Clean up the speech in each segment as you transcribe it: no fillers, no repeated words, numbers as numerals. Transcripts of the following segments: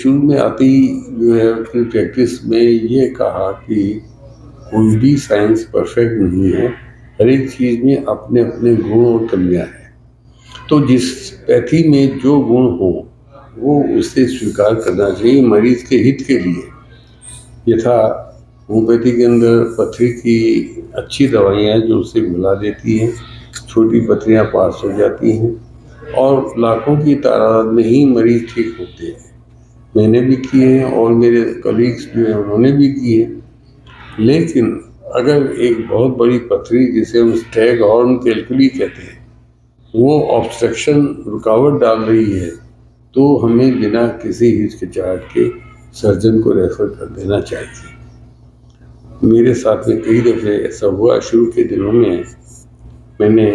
शुरू में आते ही जो है अपनी प्रैक्टिस में ये कहा कि कोई भी साइंस परफेक्ट नहीं है, हर एक चीज़ में अपने अपने गुण और कमियां हैं। तो जिस पैथी में जो गुण हो वो उसे स्वीकार करना चाहिए मरीज के हित के लिए। यथा होम्योपैथी के अंदर पथरी की अच्छी दवाइयाँ जो उसे मिला देती हैं, छोटी पथरियाँ पास हो जाती हैं और लाखों की तादाद में ही मरीज ठीक होते हैं। मैंने भी किए हैं और मेरे कलीग्स जो हैं उन्होंने भी किए। लेकिन अगर एक बहुत बड़ी पथरी जिसे हम स्टैग हॉर्न कैलकुली कहते हैं वो ऑब्स्ट्रक्शन रुकावट डाल रही है तो हमें बिना किसी हिचकिचाहट के सर्जन को रेफर कर देना चाहिए। मेरे साथ में कई दफ़े ऐसा हुआ। शुरू के दिनों में मैंने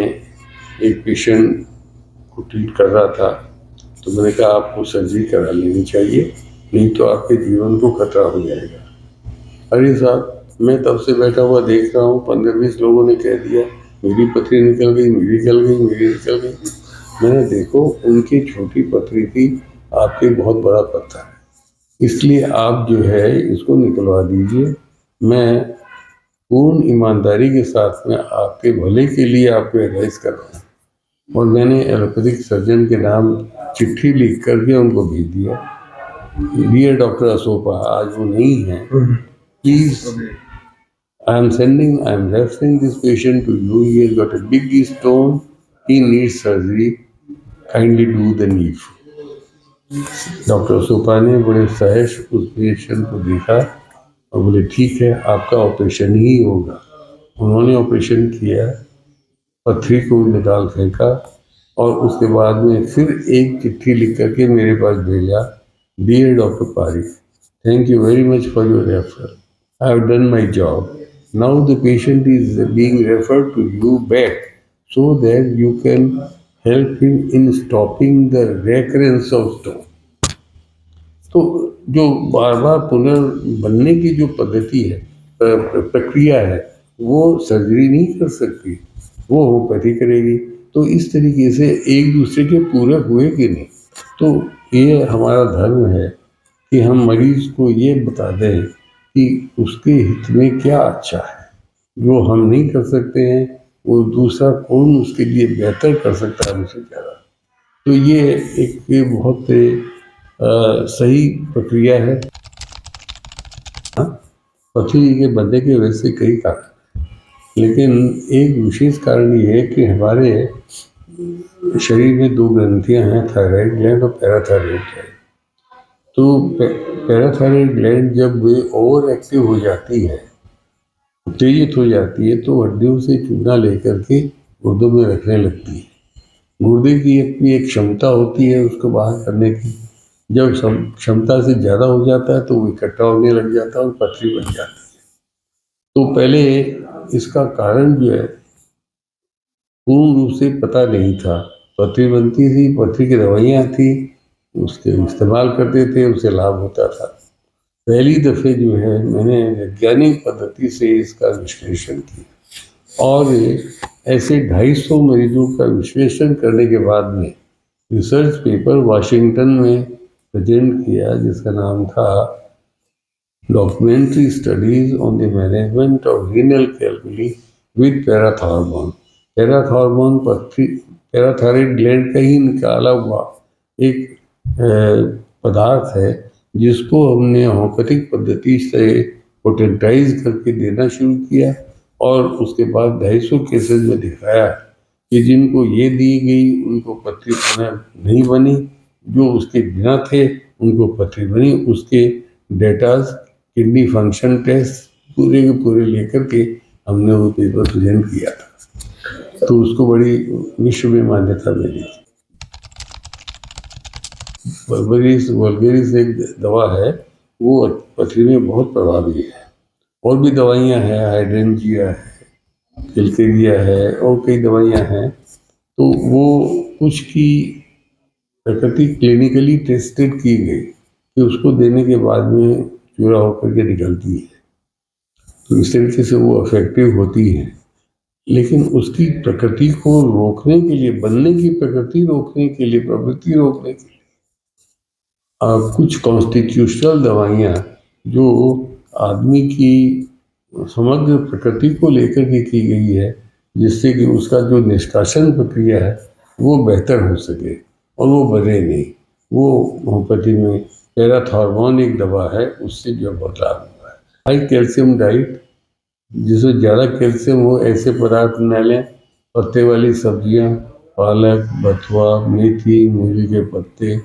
एक पेशेंट को ट्रीट कर रहा था तो मैंने कहा आपको सर्जरी करा लेनी चाहिए, नहीं तो आपके जीवन को खतरा हो जाएगा। अरे साहब, मैं तब से बैठा हुआ देख रहा हूँ 15-20 लोगों ने कह दिया मेरी पथरी निकल गई, मेरी निकल गई, मेरी निकल गई। मैंने देखो उनकी छोटी पथरी थी, आपके बहुत बड़ा पत्थर है, इसलिए आप जो है इसको निकलवा दीजिए। मैं पूर्ण ईमानदारी के साथ में आपके भले के लिए आपको एडवाइस कर रहा हूँ। और मैंने एलोपैथिक सर्जन के नाम चिट्ठी लिख करके उनको भेज दिया, डियर डॉक्टर अशोका, आज वो नहीं है, please I am referring this patient to you. He has got a big stone. He needs surgery. Kindly do the needful. Doctor सोपा ने बड़े सहर्ष उस पेशेंट को देखा और बोले ठीक है, आपका ऑपरेशन ही होगा। उन्होंने ऑपरेशन किया, पथरी को निकाल फेंका और उसके बाद में फिर एक चिट्ठी लिख करके मेरे पास भेजा, dear doctor Parikh, thank you very much for your referral. I have done my job. Now the patient is being referred to you back so that you can help him in stopping the recurrence of stone. तो जो बार बार पुनर्बनने की जो पद्धति है, प्रक्रिया है, वो surgery नहीं कर सकती, वो होम्योपैथी करेगी। तो इस तरीके से एक दूसरे के पूरक हुए कि नहीं। तो ये हमारा धर्म है कि हम मरीज को ये बता दें कि उसके हित में क्या अच्छा है। जो हम नहीं कर सकते हैं वो दूसरा कौन उसके लिए बेहतर कर सकता है हमसे ज़्यादा। तो ये एक बहुत सही प्रक्रिया है। पथरी के बनने के वैसे कई कारण, लेकिन एक विशेष कारण ये है कि हमारे शरीर में दो ग्रंथियां हैं, थायराइड ग्लैंड और पैराथायराइड ग्लैंड। तो पैराथायराइड ग्लैंड जब ओवर एक्टिव हो जाती है, उत्तेजित हो जाती है, तो हड्डियों से चूना लेकर के गुर्दों में रखने लगती है। गुर्दे की अपनी एक क्षमता होती है उसको बाहर करने की। जब क्षमता से ज़्यादा हो जाता है तो वो इकट्ठा होने लग जाता है और पथरी बन जाती है। तो पहले इसका कारण जो है पूर्ण रूप से पता नहीं था। पथरी बनती थी, पथरी की दवाइयाँ थी, उसके इस्तेमाल करते थे, उससे लाभ होता था। पहली दफ़े जो है मैंने वैज्ञानिक पद्धति से इसका विश्लेषण किया और ऐसे 250 मरीजों का विश्लेषण करने के बाद में रिसर्च पेपर वाशिंगटन में प्रेजेंट किया, जिसका नाम था documentary studies on the management of renal calculi with parathormone. Parathormone parathyroid gland का ही निकाला हुआ एक पदार्थ है जिसको हमने होम्योपैथिक पद्धति से पोटेंटाइज करके देना शुरू किया और उसके बाद 250 केसेस में दिखाया कि जिनको ये दी गई उनको पथरी नहीं बनी, जो उसके बिना थे उनको पथरी बनी। उसके डेटाज, किडनी फंक्शन टेस्ट पूरे के पूरे लेकर के हमने वो पेपर प्रेजेंट किया था, तो उसको बड़ी विश्व में मान्यता मिली। वल्गेरिस एक दवा है, वो पथरी में बहुत प्रभावी है। और भी दवाइयाँ हैं, हाइड्रेंजिया है, फिल्केरिया है और कई दवाइयाँ हैं। तो वो कुछ की प्रकृति क्लिनिकली टेस्टेड की गई कि उसको देने के बाद में चूरा होकर के निकलती है, तो इस तरीके से वो इफेक्टिव होती है। लेकिन उसकी प्रकृति को रोकने के लिए, बनने की प्रकृति रोकने के लिए, प्रवृत्ति रोकने के लिए कुछ कॉन्स्टिट्यूशनल दवाइयाँ जो आदमी की समग्र प्रकृति को लेकर के की गई है, जिससे कि उसका जो निष्कासन प्रक्रिया है वो बेहतर हो सके और वो बढ़े नहीं। वो होम्योपैथी में पैराथॉर्मोन एक दवा है, उससे जो बदलाव हुआ है। हाई कैल्शियम डाइट, जिसमें ज़्यादा कैल्शियम हो ऐसे पदार्थ न लें। पत्ते वाली सब्जियां, पालक, बथुआ, मेथी, मूली के पत्ते,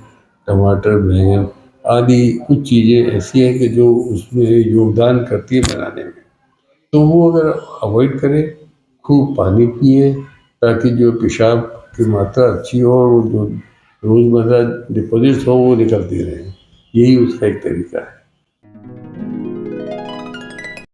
टमाटर, बैंगन आदि कुछ चीज़ें ऐसी हैं कि जो उसमें योगदान करती है बनाने में, तो वो अगर अवॉइड करें। खूब पानी पिए ताकि जो पेशाब की मात्रा अच्छी हो और जो रोज़मर्रा डिपॉजिट्स हो वो निकलती रहें। यही उसका एक तरीका है।